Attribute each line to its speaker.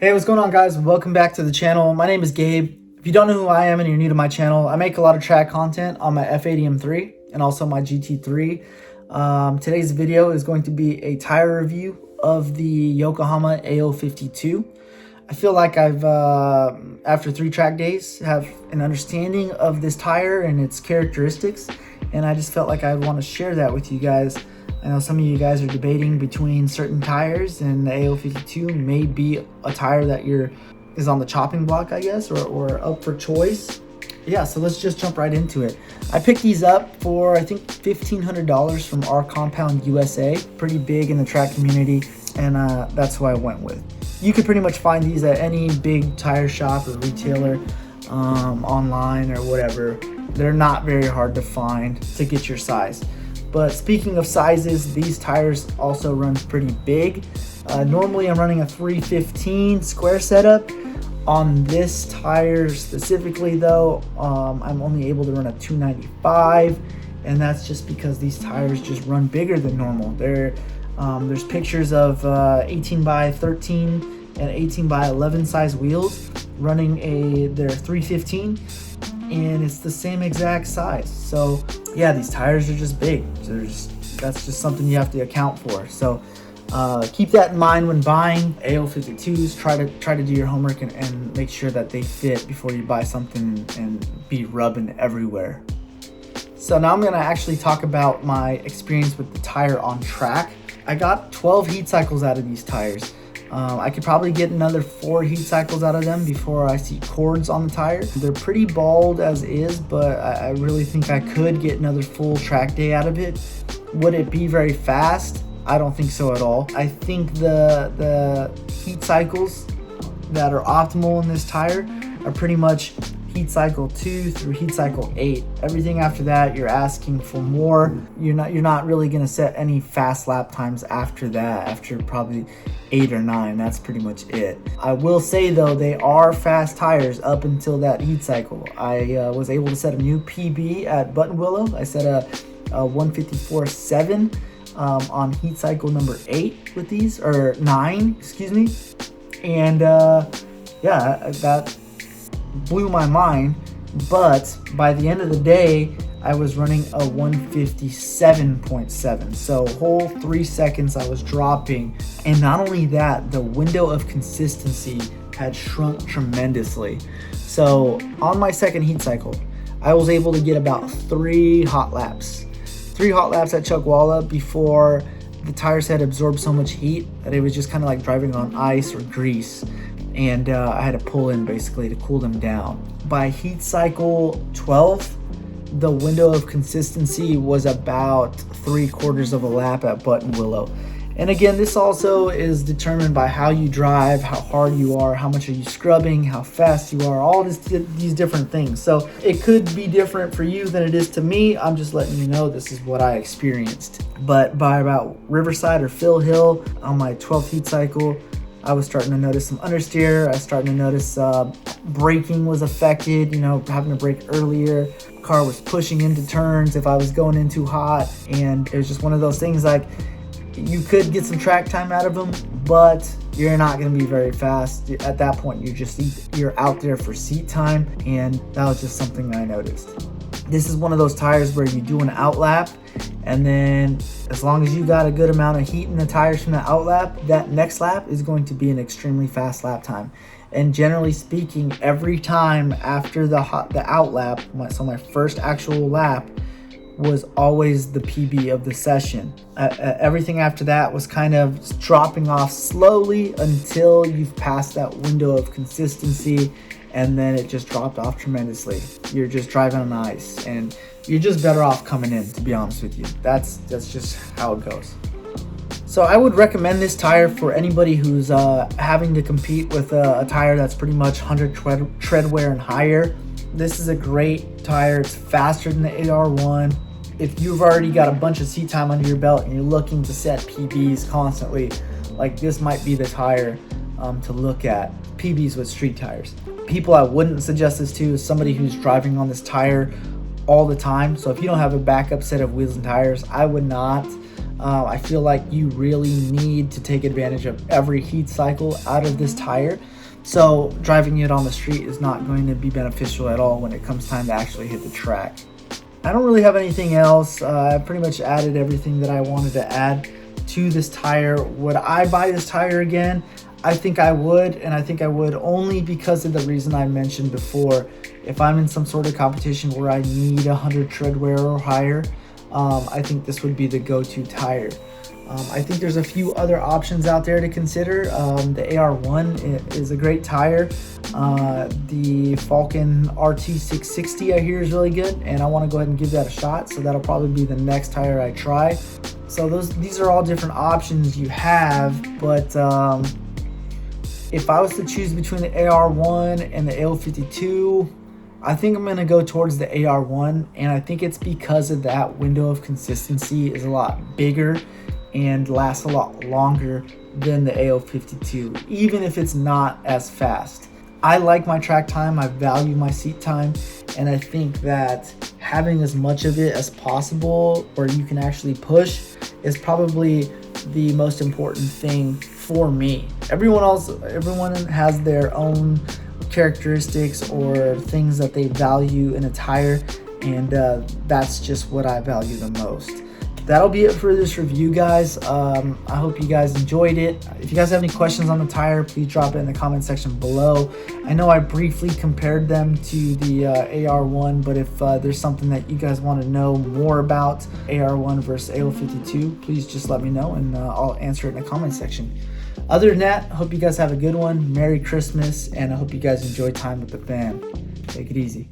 Speaker 1: Hey, what's going on, guys? Welcome back to the channel. My name is Gabe. If you don't know who I am and you're new to my channel, I make a lot of track content on my F80 M3 and also my GT3. Today's video is going to be a tire review of the Yokohama AO52. I feel like I've, after 3 track days, have an understanding of this tire and its characteristics, and I just felt like I want to share that with you guys. I know some of you guys are debating between certain tires, and the AO52 may be a tire that is on the chopping block, I guess, or up for choice. Yeah, so let's just jump right into it. I picked these up for, I think, $1,500 from our Compound USA. Pretty big in the track community, and that's who I went with. You could pretty much find these at any big tire shop or retailer, online or whatever. They're not very hard to find to get your size. But speaking of sizes, these tires also run pretty big. Normally I'm running a 315 square setup. On this tire specifically though, I'm only able to run a 295, and that's just because these tires just run bigger than normal. There's pictures of 18 by 13 and 18 by 11 size wheels running their 315, and it's the same exact size. So yeah, these tires are just big. That's just something you have to account for. So keep that in mind when buying AO52s. Try to do your homework and make sure that they fit before you buy something and be rubbing everywhere. So now I'm gonna actually talk about my experience with the tire on track. I got 12 heat cycles out of these tires. I could probably get another 4 heat cycles out of them before I see cords on the tire. They're pretty bald as is, but I really think I could get another full track day out of it. Would it be very fast? I don't think so at all. I think the heat cycles that are optimal in this tire are pretty much heat cycle 2 through heat cycle 8. Everything after that, you're asking for more. You're not really gonna set any fast lap times after that. After probably 8 or 9, that's pretty much it. I will say though, they are fast tires up until that heat cycle. I was able to set a new PB at Buttonwillow. I set a 154.7 on heat cycle number 8 with these, or 9, excuse me. And yeah, that blew my mind. But by the end of the day, I was running a 157.7, so whole 3 seconds I was dropping. And not only that, the window of consistency had shrunk tremendously. So on my second heat cycle, I was able to get about 3 hot laps at Chuckwalla before the tires had absorbed so much heat that it was just kind of like driving on ice or grease, and I had to pull in basically to cool them down. By heat cycle 12, the window of consistency was about 3/4 of a lap at Buttonwillow. And again, this also is determined by how you drive, how hard you are, how much are you scrubbing, how fast you are, all these different things. So it could be different for you than it is to me. I'm just letting you know this is what I experienced. But by about Riverside or Phil Hill on my 12th heat cycle, I was starting to notice some understeer. I was starting to notice braking was affected, having to brake earlier. Car was pushing into turns if I was going in too hot. And it was just one of those things, like, you could get some track time out of them, but you're not going to be very fast. At that point, you're out there for seat time, and that was just something I noticed. This is one of those tires where you do an outlap, and then as long as you got a good amount of heat in the tires from the outlap, that next lap is going to be an extremely fast lap time. And generally speaking, every time after the outlap, so my first actual lap, was always the PB of the session. Everything after that was kind of dropping off slowly until you've passed that window of consistency, and then it just dropped off tremendously. You're just driving on ice, and you're just better off coming in, to be honest with you. That's just how it goes. So I would recommend this tire for anybody who's having to compete with a tire that's pretty much 100 tread wear and higher. This is a great tire. It's faster than the AR-1. If you've already got a bunch of seat time under your belt and you're looking to set PBs constantly, like, this might be the tire to look at. PBs with street tires. People I wouldn't suggest this to is somebody who's driving on this tire all the time. So if you don't have a backup set of wheels and tires, I would not I feel like you really need to take advantage of every heat cycle out of this tire. So driving it on the street is not going to be beneficial at all when it comes time to actually hit the track. I don't really have anything else. I pretty much added everything that I wanted to add to this tire. Would I buy this tire again? I think I would, and I think I would only because of the reason I mentioned before. If I'm in some sort of competition where I need 100 tread wear or higher, I think this would be the go-to tire. I think there's a few other options out there to consider. The AR-1 is a great tire. The Falcon RT660 I hear is really good, and I want to go ahead and give that a shot, so that'll probably be the next tire I try. So these are all different options you have, but if I was to choose between the AR-1 and the AO52, I think I'm going to go towards the AR-1, and I think it's because of that window of consistency is a lot bigger and lasts a lot longer than the AO52, even if it's not as fast. I like my track time, I value my seat time, and I think that having as much of it as possible where you can actually push is probably the most important thing for me. Everyone has their own characteristics or things that they value in a tire, and that's just what I value the most. That'll be it for this review, guys. I hope you guys enjoyed it. If you guys have any questions on the tire, please drop it in the comment section below. I know I briefly compared them to the AR-1, but if there's something that you guys want to know more about AR-1 versus AO52, please just let me know, and I'll answer it in the comment section. Other than that, I hope you guys have a good one. Merry Christmas, and I hope you guys enjoy time with the fam. Take it easy.